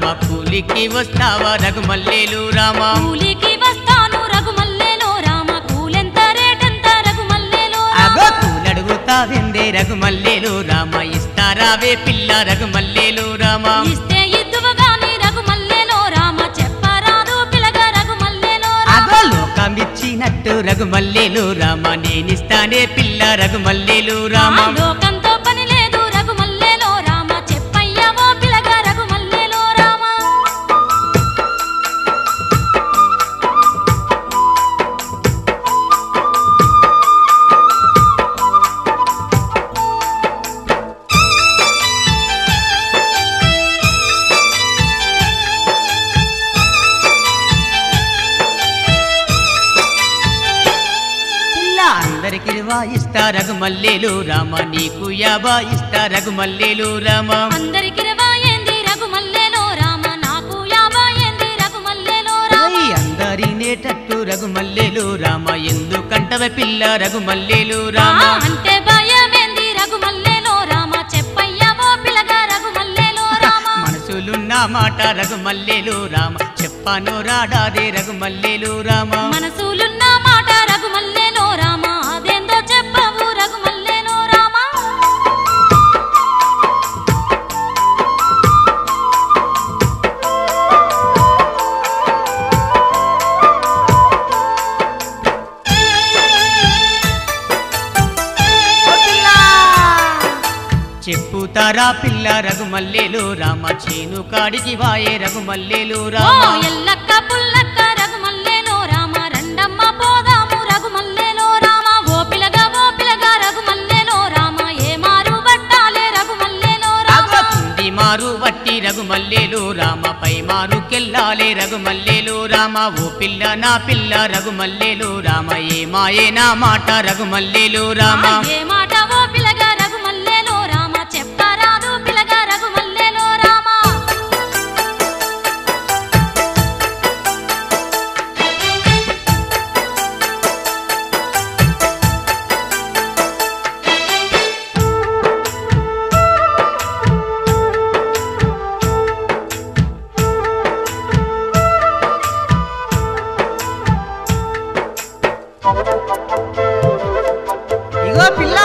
రామ కూలికి వస్తావా రఘుమల్లేలు రామ కూలికి వస్తాను రఘుమల్లేలో రామ కూలెంత రేటెంత రఘుమల్లేలో అగో కూలడుగుతావెందే రఘుమల్లేలు రామ ఇస్తారావే పిల్ల రఘుమల్లేలు రామ ఇస్తే ఇద్దువు గాని రఘుమల్లేలో రామ చెప్పరాదు పిలగా రఘుమల్లేలో అగో లోకమిచ్చినట్టు రఘుమల్లేలు రామ నేనిస్తానే పిల్ల రఘుమల్లేలు రామ లోకంతో పని లేదు రఘుమల్లేలో రామ చెప్పయ్యావో పిలగా రఘుమల్లేలో రామ అందరికి వాయిస్తా రఘుమల్లేలు రామ నీకు యాబా ఇస్తా రఘుమల్లేలు రామ అందరికి రవాయింది రఘుమల్లేలో రామ నాకు యాబాయింది రఘుమల్లేలో రామ అందరినేటట్టు రఘుమల్లేలు రామ ఎందుకంటవ పిల్ల రఘుమల్లేలు రామ అంటే భయమేంది రఘుమల్లేలో రామ చెప్పయ్యావో పిలగా రఘుమల్లేలో రామ మనసులున్న మాట రఘుమల్లేలు రామ చెప్పాను రాడాదే రఘుమల్లేలు రామ మనసులున్న మాట రఘుమల్లేలో రామ అదేందో చెప్పవు రఘుమల్లేలో రామ చెప్పుతారా పిల్ల రఘుమల్లేలు రామ చేను కాడికి వాయే రఘుమల్లేలు ఓ రామ ఎల్లక్క పుల్లక్క రఘుమల్లేలో రామ రెండమ్మ పోదాము రఘుమల్లేలో రామ ఓ పిలగా రఘుమల్లేలో రామ ఏ మారు బట్టాలే రఘుమల్లేలో రామ కింది మారు వట్టి రఘుమల్లేలు రామ పై మారు కెల్లాలే రఘుమల్లేలు రామ ఓ పిల్ల నా పిల్ల రఘుమల్లేలు రామ ఏ మాయే నా మాట రఘుమల్లేలు రామ ఏ మాట ఓ పిలగా రఘుమల్లేలో రామ చెప్పరాదు పిలగా రఘుమల్లేలో రామ ఇగో పిల్ల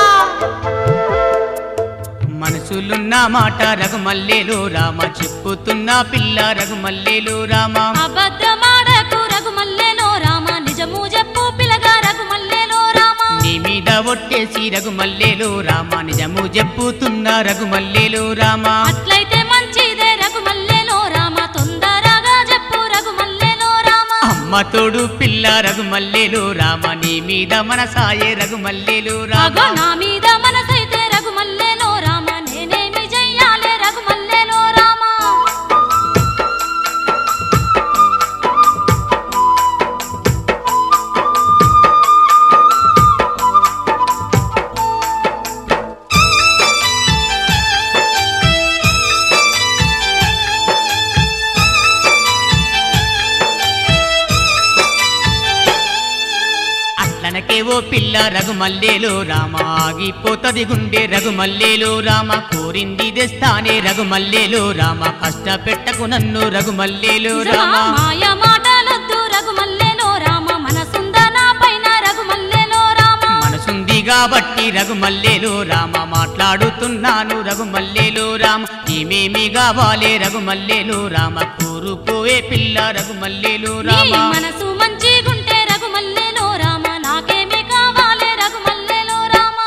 మనసులున్న మాట రఘుమల్లేలు రామ చెప్పుతున్నా పిల్ల రఘుమల్లేలు రామ అబద్ధమాడకు రఘుమల్లేలో రామ నిజము చెప్పు పిలగా రఘుమల్లేలో రామ నీ మీద ఒట్టేసి రఘుమల్లేలు రామ నిజము చెప్పుతున్నా రఘుమల్లేలు రామ అట్లయితే మంచిదే రఘుమల్లేలో రామ తొందరగా చెప్పు రఘుమల్లేలో రామ అమ్మ తోడు పిల్ల రఘుమల్లేలు రామ నీ మీద మనసాయే రఘుమల్లేలు అగో రామ నా మీద మనసైతే రఘుమల్లేలో రామ నేనేమి చెయ్యాలే రఘుమల్లేలో రామ అట్లనకే ఓ పిల్ల రఘుమల్లేలు రామ ఆగిపోతది గుండె రఘుమల్లేలు రామ కోరింది తెస్తానే రఘుమల్లేలు రామ కష్టపెట్టకు నన్ను రఘుమల్లేలు రామ మాయ మాటలొద్దు రఘుమల్లేలో రామ మనసుందా నా పైన రఘుమల్లేలో రామ మనసుంది కాబట్టి రఘుమల్లేలు రామ మాట్లాడుతున్నాను రఘుమల్లేలు రామ ఏమేమి కావాలే రఘుమల్లేలు రామ కోరుకోవే పిల్ల రఘుమల్లేలు నీ రామ మనసు మంచిగుంటే రఘుమల్లేలో రామ నాకేమి కావాలే రఘుమల్లేలో రామ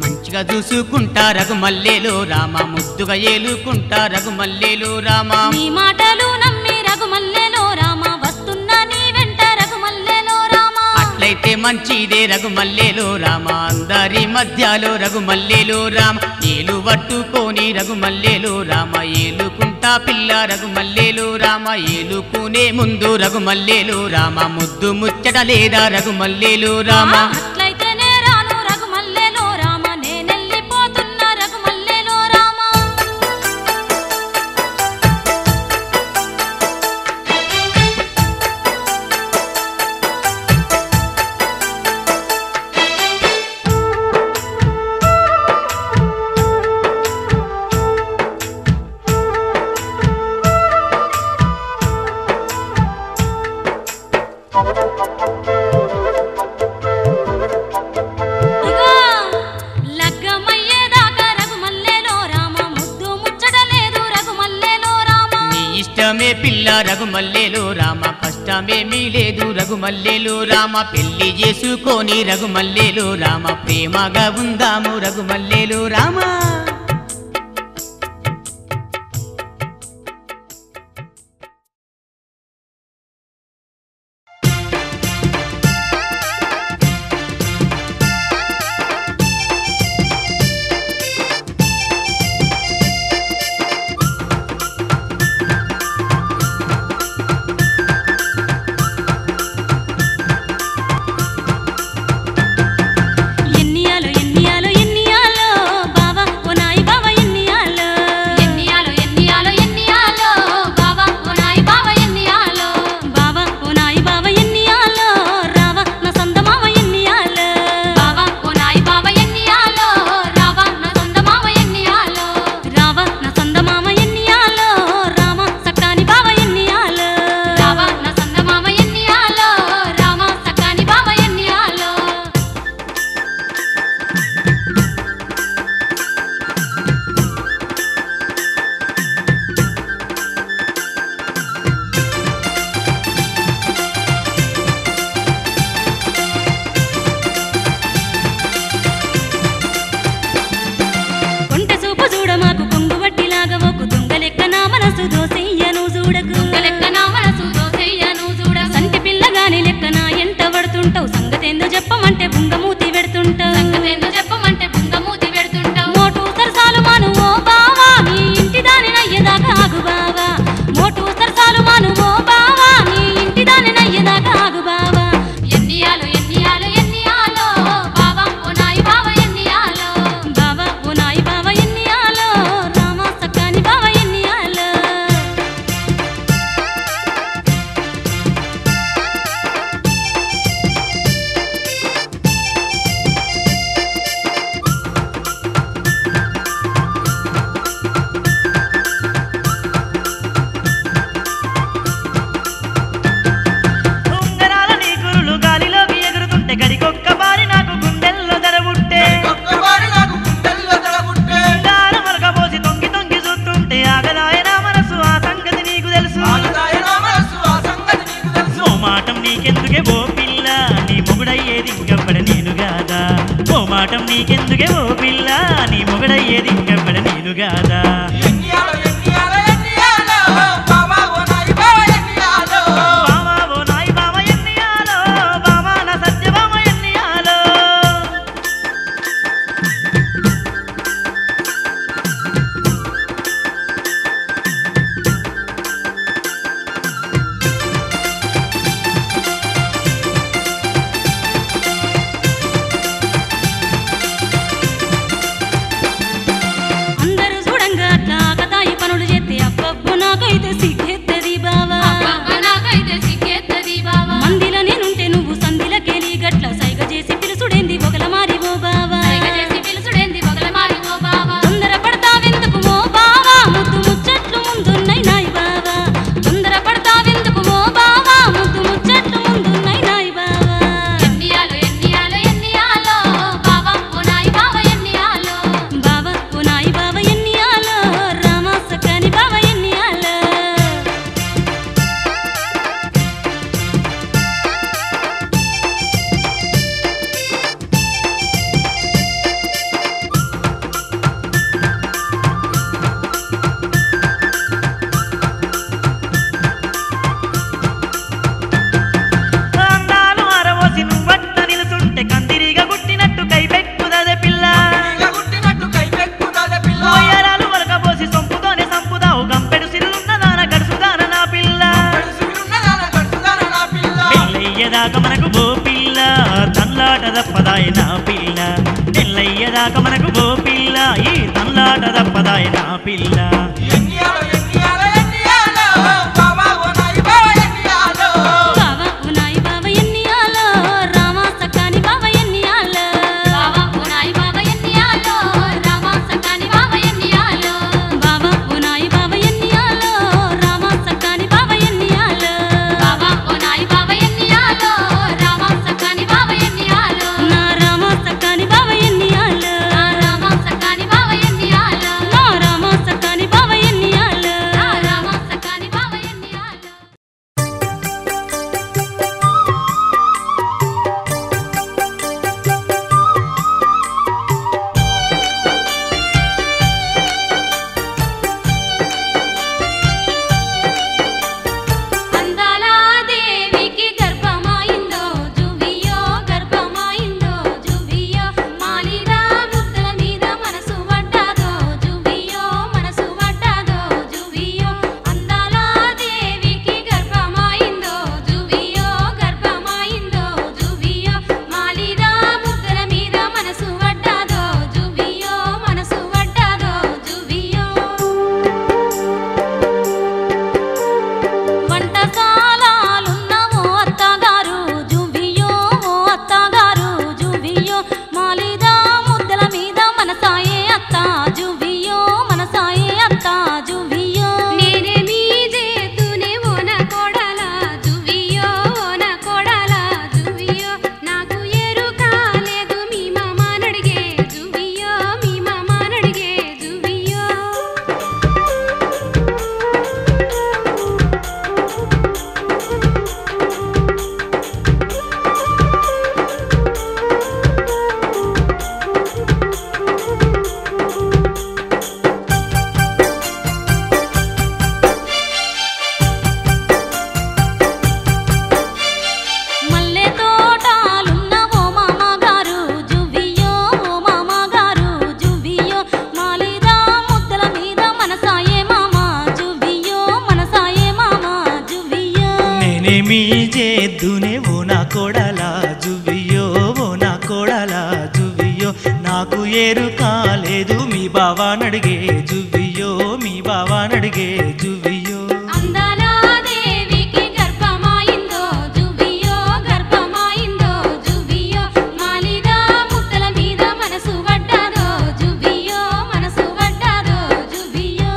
మంచిగా చూసుకుంటా రఘుమల్లేలు రామ ముద్దుగా ఏలుకుంటా రఘుమల్లేలు రామ నీ మాటలు నమ్మి రఘుమల్లేలో రామ వస్తున్నా నీ వెంట రఘుమల్లేలో రామ అట్లయితే మంచిదే రఘుమల్లేలు రామ అందరి మధ్యలో రఘుమల్లేలు రామ ఏలు పట్టుకొని రఘుమల్లేలు రామ ఏలుకుంటా పిల్ల రఘుమల్లేలు రామ ఏలుకునే ముందు రఘుమల్లేలు రామ ముద్దు ముచ్చట లేదా రఘుమల్లేలు రామ అట్లయితే నే రాను రఘుమల్లేలో రామ నేనెళ్ళిపోతున్నా రఘుమల్లేలో రామ పుణ్యమే పిల్ల రఘుమల్లేలు రామ కష్టమేమీ లేదు రఘుమల్లేలు రామ పెళ్లి చేసుకొని రఘుమల్లేలు రామ ప్రేమగా ఉందాము రఘుమల్లేలు రామ నీకెందుకే ఓ పిల్ల నీ మొగడయ్యేది ఇంకెవ్వడ నేను గాదా మనకు ఓ పిల్ల తల్లాట దప్పదాయ నా పిల్ల నెల్లయ్యదాకా మనకు ఓ పిల్ల ఈ తల్లాట దప్పదాయ నా పిల్ల బావ ఎన్ని నేనేమి చేద్దునే ఓ నా కోడలా జువ్వియో ఓ నా కోడలా జువ్వియో నాకు ఏరు కాలేదు మీ బావా నడిగే జువ్వియో మీ బావా నడిగే జువ్వియో అందాల దేవికి గర్భమాయిందో జువ్వియో గర్భమాయిందో జువ్వియో మాలిదా ముద్దల మీద మనసు పడ్డాదో జువ్వియో మనసు పడ్డాదో జువ్వియో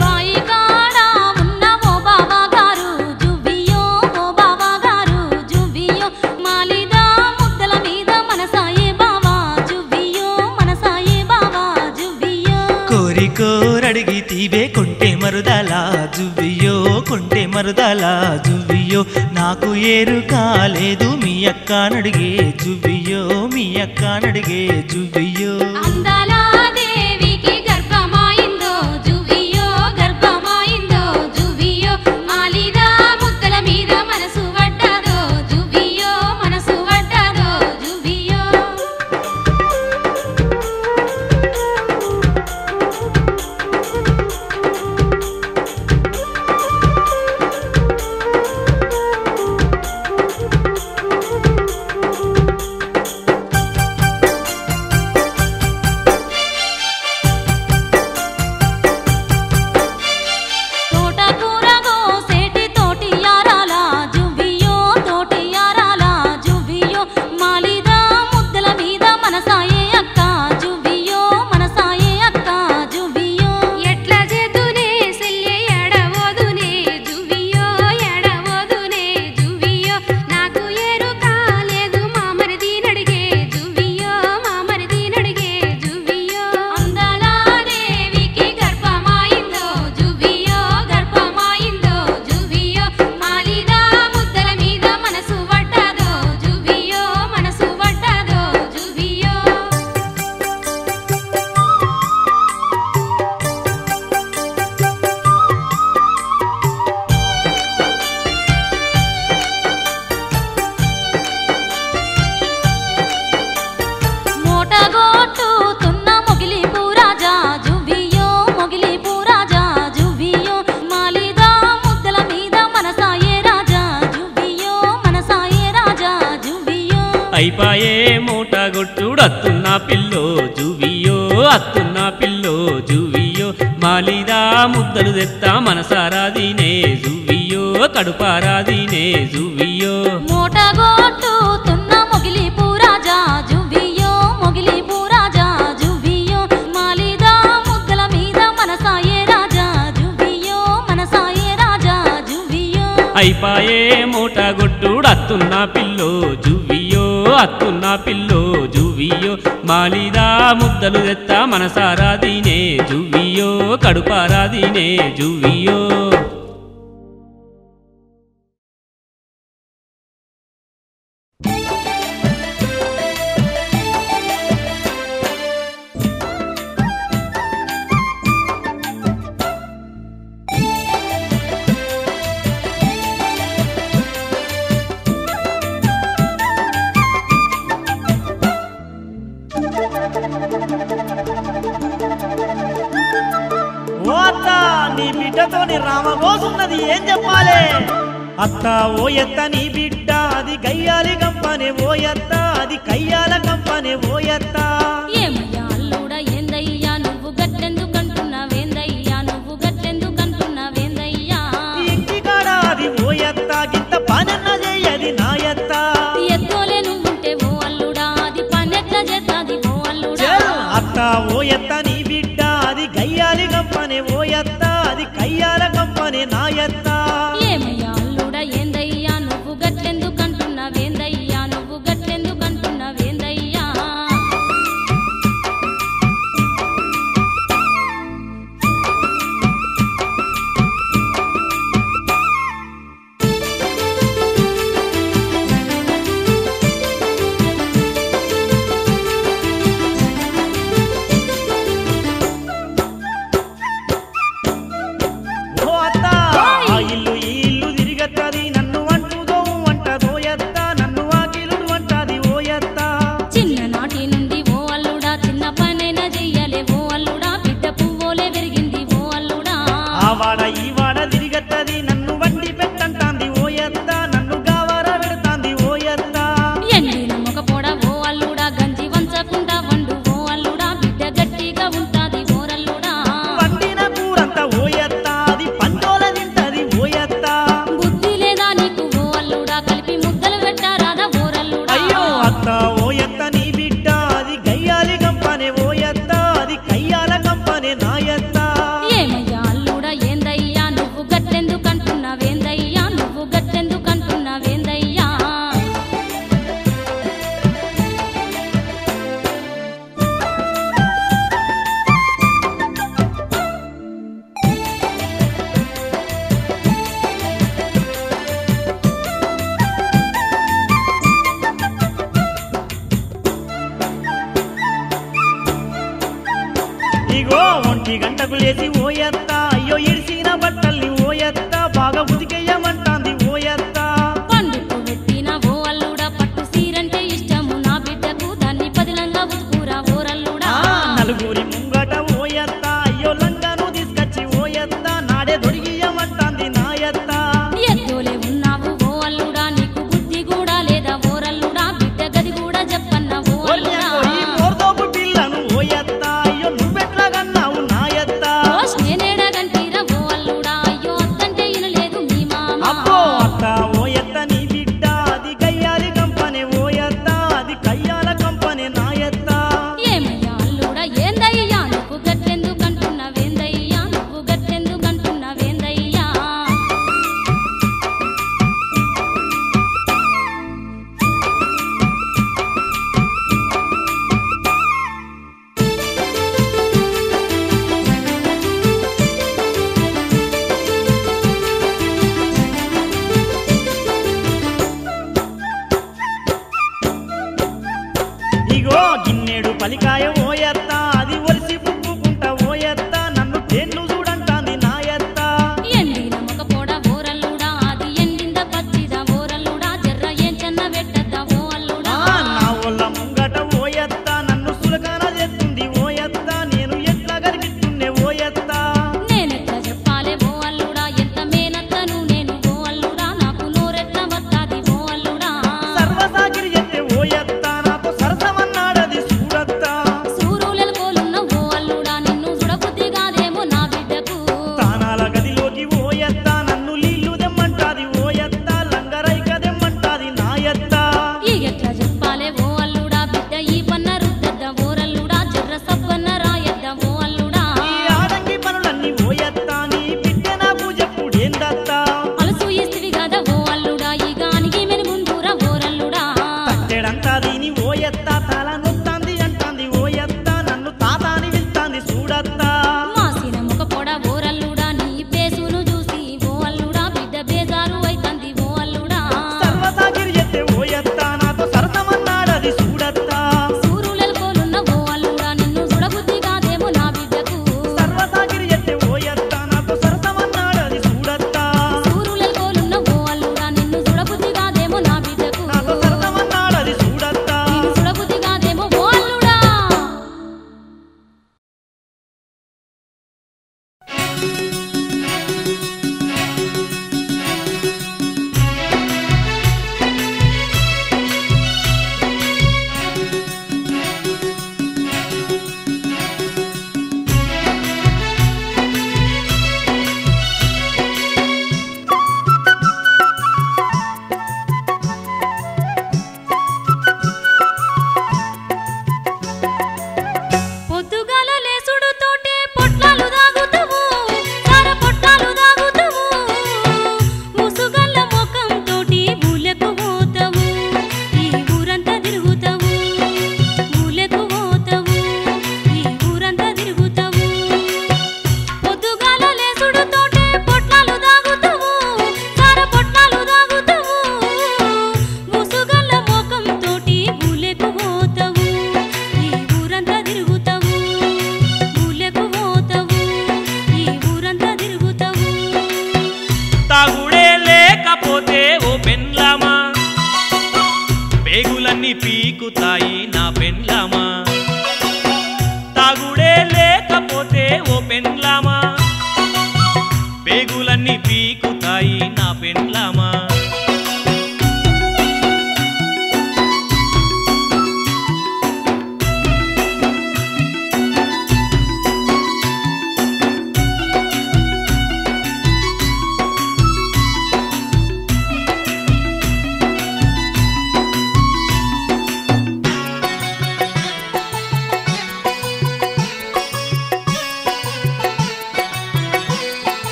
బాయి కాడ ఉన్న ఓ బావా గారు జువ్వియో ఓ బావా గారు జువ్వియో మాలిదా ముద్దల మీద మనసాయే బావా జువ్వియో మనసాయే బావా జువ్వియో కోరికోరడిగి తీవే కొంటే మరుదలా జువ్వియో కొంటే మరుదలా జువ్వియో నాకు ఏరు కాలేదు మీ అక్క నడిగే జువ్వియో మీ అక్క నడిగే జువ్వియో అందాల దేవికి గర్భమాయిందో జువ్వియో గర్భమాయిందో జువ్వియో మాలిదా ముద్దల మీద మనసు పడ్డాదో జువ్వియో మనసు పడ్డాదో జువ్వియో తోటకూర గోసేటి తోటి యారాల జువ్వియో తోటి యారాల జువ్వియో మాలిదా ముద్దల మీద మనసాయే అక్క జువ్వియో మనసాయే అక్క జువ్వియో ఎట్లా చేతునే సెల్లె ఎడవోదునే జువ్వియో ఎడవోదునే జువ్వియో నాకు ఏరు కాలేదు మా మరిది నడిగే జువ్వియో మా మరిది నడిగే జువ్వియో అందాల దేవికి గర్భమాయిందో జువ్వియో గర్భమాయిందో జువ్వియో మాలిదా ముద్దల మీద మనసు పడ్డాదో జువ్వియో మనసు పడ్డాదో జువ్వియో మోటగొట్టుతున్న మొగిలిపు రాజా జువ్వియో మొగిలిపు రాజా జువ్వియో మాలిదా ముద్దల మీద మనసాయే రాజా జువ్వియో మనసాయే రాజా జువ్వియో అయిపాయే మూట గొట్టుడు అత్తున్న పిల్లో జువియో అత్తున్న పిల్లో జువియో మాలిదా ముద్దలు తెత్తా మనసారాదినే జువియో కడుపారాదినే జువియో మోటగొట్టుతున్న మొగిలిపు రాజా జువ్వియో మొగిలిపు రాజా జువ్వియో మాలిదా ముద్దల మీద మనసాయే రాజా జువ్వియో మనసాయే రాజా జువ్వియో అయిపాయే మూట గొట్టుడు అత్తున్న పిల్లో జువియో అత్తున్న పిల్లో జువియో మాలిదా ముద్దలు తెత్తా మనసారాదినే జువియో కడుపారాదినే జువియో ఓ అత్త నీ బిడ్డతోని రామగోసున్నది ఏం చెప్పాలి అత్త ఓ ఎత్త నీ బిడ్డ అది గయ్యాలి గంపనే ఓ ఎత్త అది కయ్యాల గంపనే ఓ ఎత్త ఏమయ్యా అల్లుడా ఏందయ్యా నువ్వు గట్టెందుకంటున్నావేందయ్యా నువ్వు గట్టెందుకంటున్నావేందయ్యా ఇంటికాడ అది ఓ ఎత్త గింత పనన్న చెయ్యది నా ఎత్త ఎత్తోలే నువ్వుంటే ఓ అల్లుడా అది పనెట్ల చేస్తాది ఓ అల్లుడా అత్త ఓ ఎత్త నీ బిడ్డ అది గయ్యాలి గంపనే ఓ ఎత్త అది కయ్యాల గంపనే నా ఎత్త ఏమయ్యా అల్లుడా ఏందయ్యా నువ్వు గట్టెందుకంటున్నావేందయ్యా నువ్వు గట్టెందుకంటున్నావేందయ్యా ముగ్గులేసి ఓయత్త అయ్యో ఇడిసిన బట్టల్ని ఓయత్త బాగా ఉతికేయమంటాంది ఓయత్త పండుకు పెట్టిన ఓ అల్లుడా పట్టు సీరంటే ఇష్టము నా బిడ్డకు దాన్ని పదిలంగా ఉతుకురా ఓరల్లుడా నలుగురి ముంగట ఓయత్త అయ్యో లంగాను తీసుకొచ్చి ఓయత్త నాడే దొరికియమంటాంది నాయత్త ఎద్దోలే ఉన్నావు ఓ అల్లుడా నీకు బుద్ధి కూడా లేదా ఓరల్లుడా బిడ్డ గది కూడా చెప్పన్న ఓ అల్లుడా ఈ మోర్దోపు పిల్లను ఓయత్త అయ్యో నువ్వెట్లాగన్నావు నాయత్త నేనేడగంటీరా ఓ అల్లుడా అయ్యో అత్తంటే ఇనలేదు మీ మామ అబ్బో అత్త ఓయత్త నీ బిడ్డ అది కయ్యాలి కంపనే ఓయత్త అది కయ్యాల కంపనే నాయత్త ఏమయ్యా అల్లుడా ఏందయ్యా నువ్వు గట్టెందుకంటున్నావేందయ్యా నువ్వు గట్టెందుకంటున్నావేందయ్యా ఇగో గిన్నెడు పలికాయ ఓయత్త అది ఒలిసి పుప్పుకుంటా ఓయత్త నన్ను తేన్ను చూడంటాంది నాయత్త ఎండిన మొగ పోడ ఓరల్లుడా అది ఎండింద పచ్చిదా ఓరల్లుడా జర్ర ఏం చెన్న పెట్టద్దా ఓ అల్లుడా నా వల్ల ముంగట ఓయత్త నన్ను సులకాన చేస్తుంది ఓయత్త నేను ఎట్లా గరిగిస్తుండే ఓయత్త నేనెట్లా చెప్పాలే ఓ అల్లుడా ఎంత మేనత్తను నేను ఓ అల్లుడా నాకు నోరెట్లా వస్తాది ఓ అల్లుడా సర్వసాగిరి ఎత్తే ఓయత్త నాతో సరసమన్నాడది చూడత్త సూరులెల కోలున్న ఓ అల్లుడా నిన్ను చూడబుద్ధి కాదేమో నా బిడ్డకు తానాల గదిలోకి ఓయత్త నన్ను నీళ్లు దెమ్మంటాది ఓయత్త లంగరైక దెమ్మంటాది నాయత్త ఎట్లా చెప్పాలే ఓ అల్లుడా బిడ్డ ఈ పన్న రుద్దద్ద ఓరల్లుడా జర్ర సబ్బన్న రాయద్ద ఓ అల్లుడా ఈ ఆడంగి పనులన్నీ ఓయత్త నీ బిడ్డ నాకు చెప్పుడేందత్త అలసు ఇస్తివి కదా ఓ అల్లుడా ఈ గానికి మెనుగుందూరా ఓరల్లుడా తట్టెడంతా దీని ఓయత్త తల నొత్తాంది అంటాంది ఓయత్త నన్ను తాతాని వెళ్తాంది చూడత్త మాసిన ముఖ పొడ ఓరల్లుడా నీ పేసును చూసి ఓ అల్లుడా బిడ్డ బేజారు అయితంది ఓ అల్లుడా సర్వసాగిరి ఎత్తే ఓయత్త నాతో సరసమన్నాడది చూడత్త సూరులెల కోలున్న ఓ అల్లుడా నిన్ను చూడబుద్ధి కాదేమో నా బిడ్డకు సర్వసాగిరి ఎత్తే ఓయత్త నాతో సరసమన్నాడది చూడత్త సూరులెల కోలున్న ఓ అల్లుడా నిన్ను చూడబుద్ధి కాదేమో నా బిడ్డకు నాతో సరసమన్నాడది చూడత్త నిన్ను చూడబుద్ధి కాదేమో ఓ అల్లుడా పొద్దుగాల లేసుడు తోటే పొట్లాలు దాగుతావు సార పొట్లాలు దాగుతావు ముసుగల్ల ముఖం తోటి ఊలకు పోతావు ఈ ఊరంతా తిరుగుతావు ఊలకు పోతావు ఈ ఊరంతా తిరుగుతావు పొద్దుగాల లేసుడు తోటే పొట్లాలు దాగుతావు సార పొట్లాలు దాగుతావు ముసుగల్ల ముఖం తోటి ఊలకు పోతావు ఈ ఊరంతా తిరుగుతావు ఊళ్ళకు పోతావు ఈ ఊరంతా తిరుగుతావు తాగుడే లేకపోతే ఓ పెండ్లామా పేగులన్నీ పీకుతాయి నా పెండ్లామా తాగుడే లేకపోతే ఓ పెండ్లామా పేగులన్నీ పీకుతాయి నా పెండ్లామా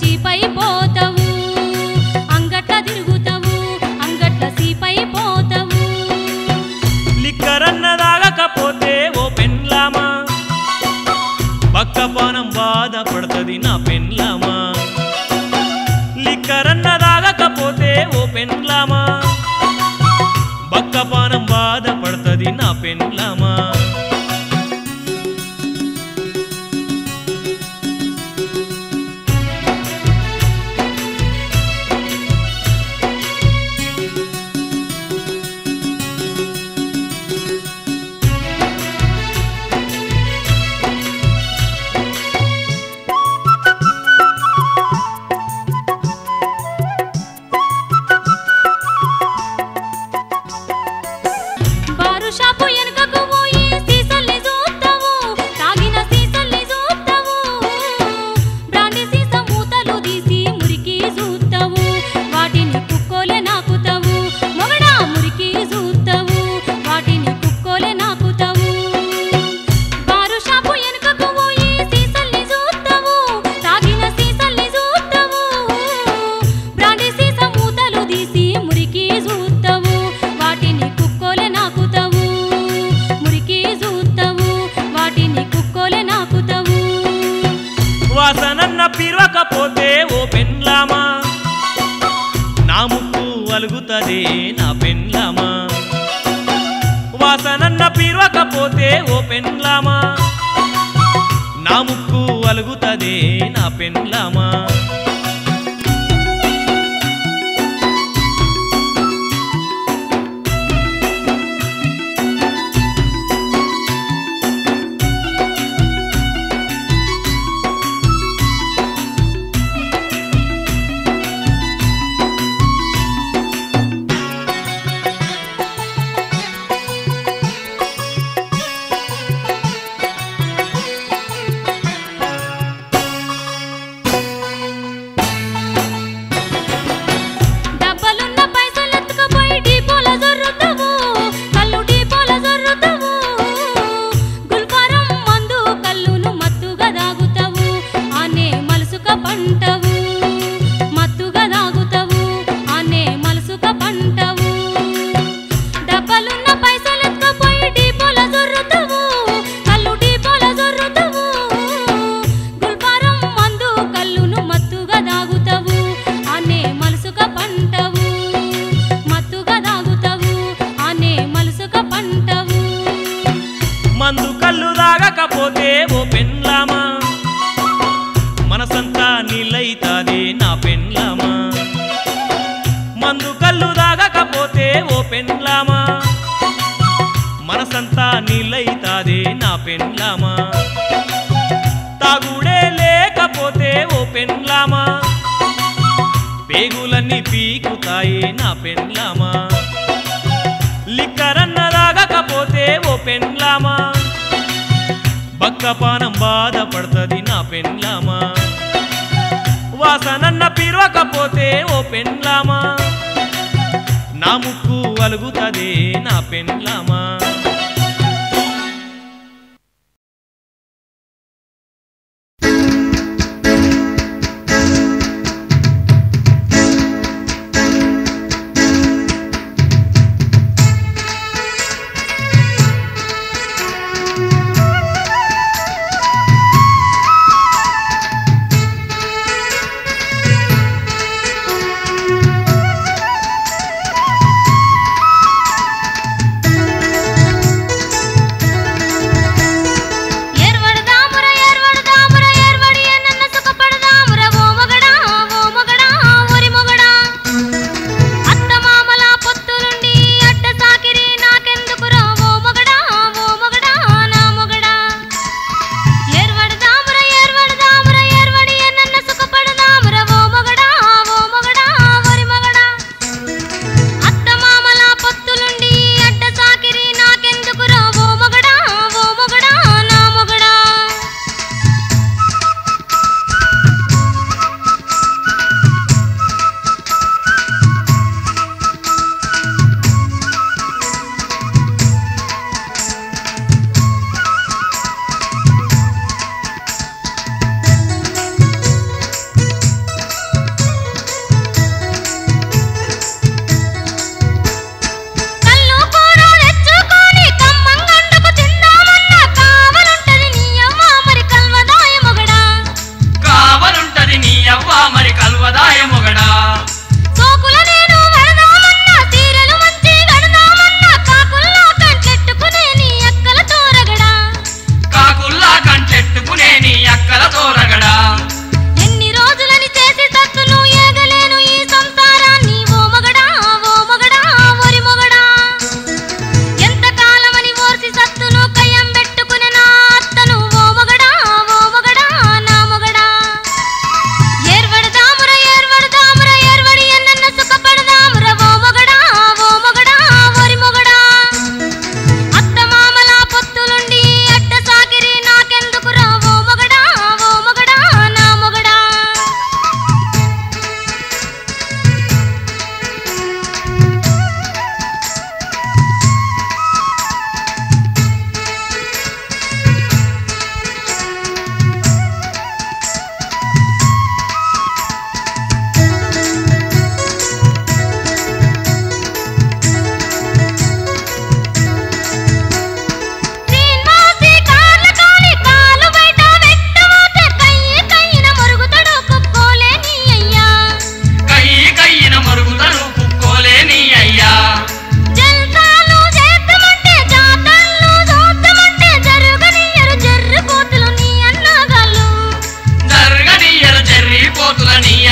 చీపై పోతావు అంగట్ల తిరుగుతావు అంగట్ల సీపై పోతావు లిక్కరన్న దాగకపోతే ఓ పెన్లామా బక్కపానం బాధపడుతుంది నా పెన్లామా లిక్కరన్న దాగకపోతే ఓ పెన్లామా బక్కపానం బాధపడుతుంది నా పెన్లామా బారు షాపు వెనుకకు పోయి సీసల్ని చూస్తావు తాగిన సీసల్ని చూస్తావు బ్రాండి సీస మూతలు తీసి మురికి చూస్తావు వాటిని కుక్కోలే నాకుతావు మొగడా మురికి చూస్తావు వాటిని కుక్కోలే నాకుతావు బారు షాపు వెనుకకు పోయి సీసల్ని చూస్తావు తాగిన సీసల్ని చూస్తావు బ్రాండి సీస మూతలు తీసి మురికి చూస్తావు వాటిని కుక్కోలే నాకుతావు మురికి చూస్తావు వాటిని కుక్కోలే నాకుతావు వాసనన్న పిరవకపోతే ఓ పెన్లామా నా ముక్కు అలుగుతదే నా పెన్లామా వాసనన్న పిరవకపోతే ఓ పెన్లామా నా ముక్కు అలుగుతదే నా పెన్లామా డబ్బలున్న పైసలెత్తుకుపోయి డీపోల జొర్రుతావు కళ్ళు డీపోల జొర్రుతావు గుల్ఫారం మందు కళ్ళును మత్తుగా దాగుతావు ఆనే మలుసుక పంటవు మత్తుగా దాగుతావు ఆనే మలుసుక పంటవు డబ్బలున్న పైసలెత్తుకుపోయి డీపోల జొర్రుతావు కళ్ళు డీపోల జొర్రుతావు గుల్ఫారం మందు కళ్ళును మత్తుగా దాగుతావు ఆనే మలుసుక పంటవు మత్తుగా దాగుతావు ఆనే మలుసుక పంటవు మందు కళ్ళు దాగకపోతే ఓ పెన్లామా మనసంతా నీళ్ళైతాదే నా పెన్లామా మందు కళ్ళు దాగకపోతే ఓ పెన్లామా మనసంతా నీళ్ళైతాదే నా పెన్లామా తాగుడే లేకపోతే ఓ పెన్లామా పేగులన్నీ పీకుతాయే నా పెన్లామా లిక్కరన్న దాగకపోతే ఓ పెన్లామా బక్కపానం బాధపడుతుంది నా పెన్లామా వాసనన్న పిరవకపోతే ఓ పెన్లామా నా ముక్కు అలుగుతదే నా పెన్లామా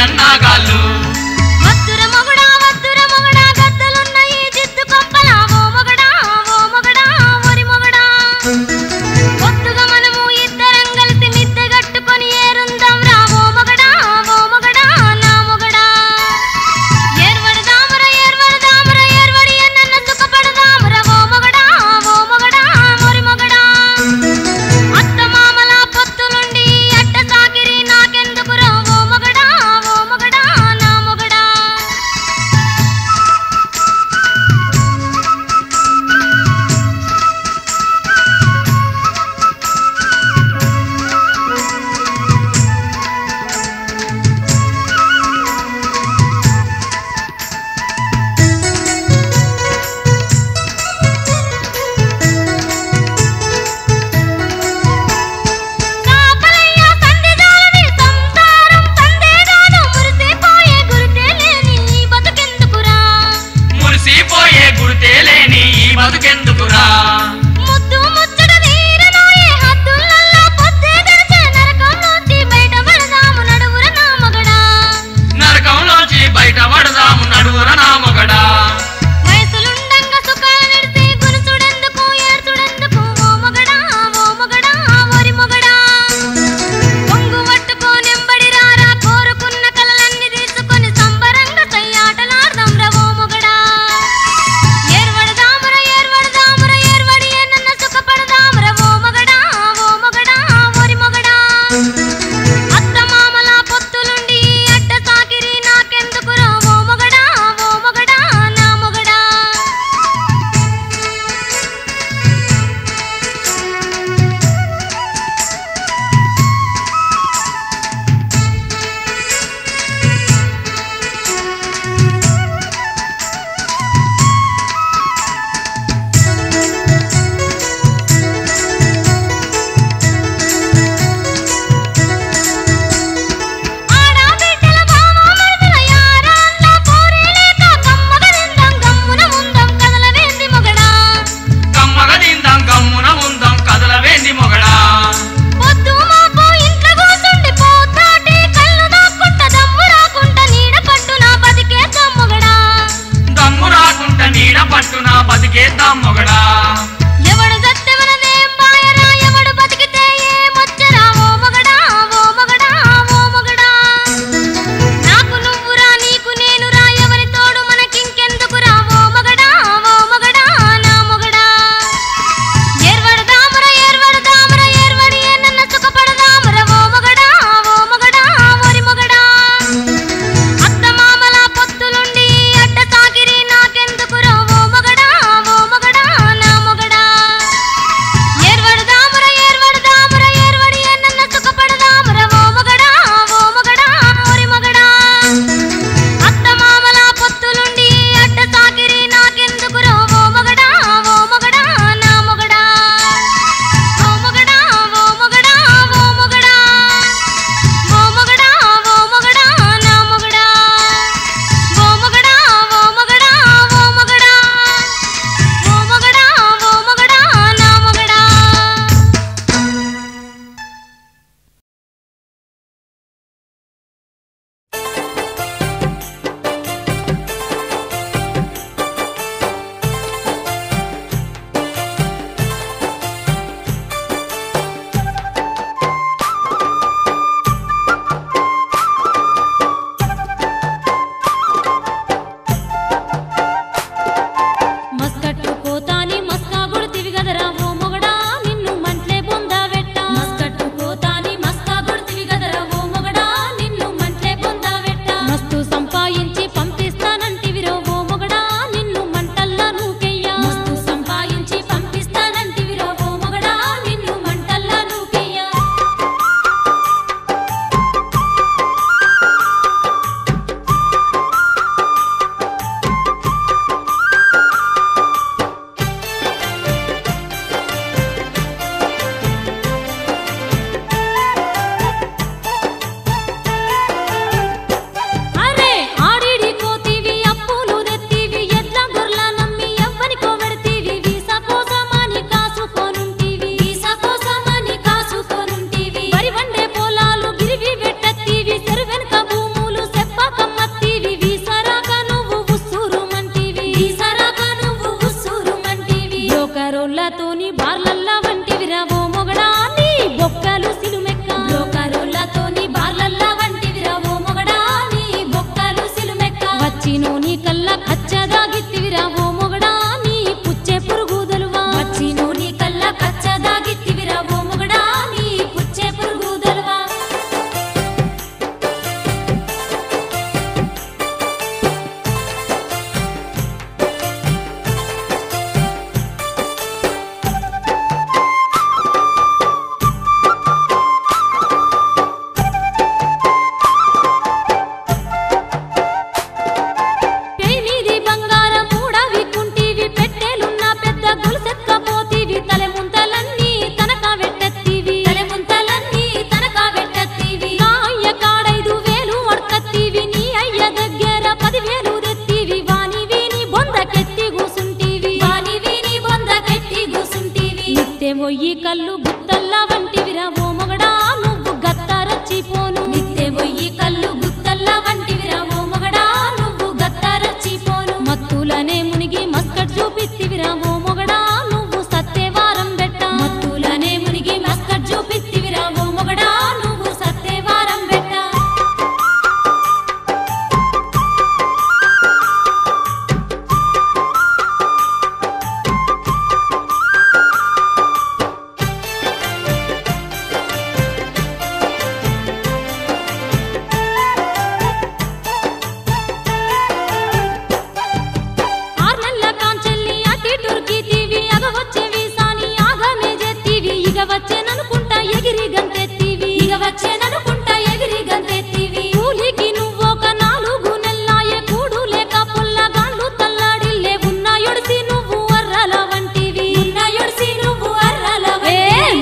అన్నాగాళ్ళు వద్దుర మొగుడా గద్దలున్నాయి జిద్దు కొంపలా ఓ మొగడా ఒరి మొగడా పొద్దుగా మనము ఇద్దరం కలిసి మిద్దె కట్టుకొని ఏరుందాం రా ఓ మొగడా నా మొగడా ఏర్వడదాముర ఏర్వడి అన్న సుఖపడదాముర ఓ మొగడా ఒరి మొగడా అత్త మామల పొత్తు నుండి అట్ట సాకిరి నాకెందుకురా ఓ మొగడా నా పొయ్యి కళ్ళు గుత్తల్ల వంటివిరా ఓ మొగడా నువ్వు గత్తారచ్చిపోను నిత్తే పొయ్యి కళ్ళు గుత్తల్ల వంటివిరా ఓ మొగడా నువ్వు గత్తారచ్చిపోను మత్తులనే మునిగి మస్కట్ చూపిత్తివిరా ఓ మొగడా నువ్వు సత్తేవారం బెట్ట మత్తులనే మునిగి మస్కట్ చూపిత్తివిరా ఓ మొగడా నువ్వు సత్తేవారం బెట్ట వచ్చేననుకుంటా ఎగిరి గంతెత్తివి కూలికి నువ్వొక 4 నెల్లాయే కూడు లేక పుల్లగాళ్ళు తల్లాడిల్లే ఉన్నాయొడిసి నువ్వు అర్రల వంటివి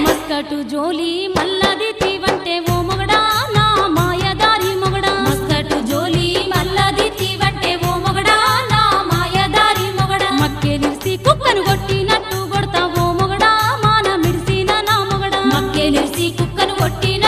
మస్కటు జోలి మల్లది తీవంటే ఓ మొగడా నా మాయదారి మొగడా మస్కటు జోలి మల్లది తీవంటే ఓ మొగడా నా మాయదారి మొగడా మక్కెలిసి కుక్కను కొట్టినట్టు కొడతావో మొగడా మాన మిడిసిన నా మొగడా మక్కెలిసి కుక్కను కొట్టిన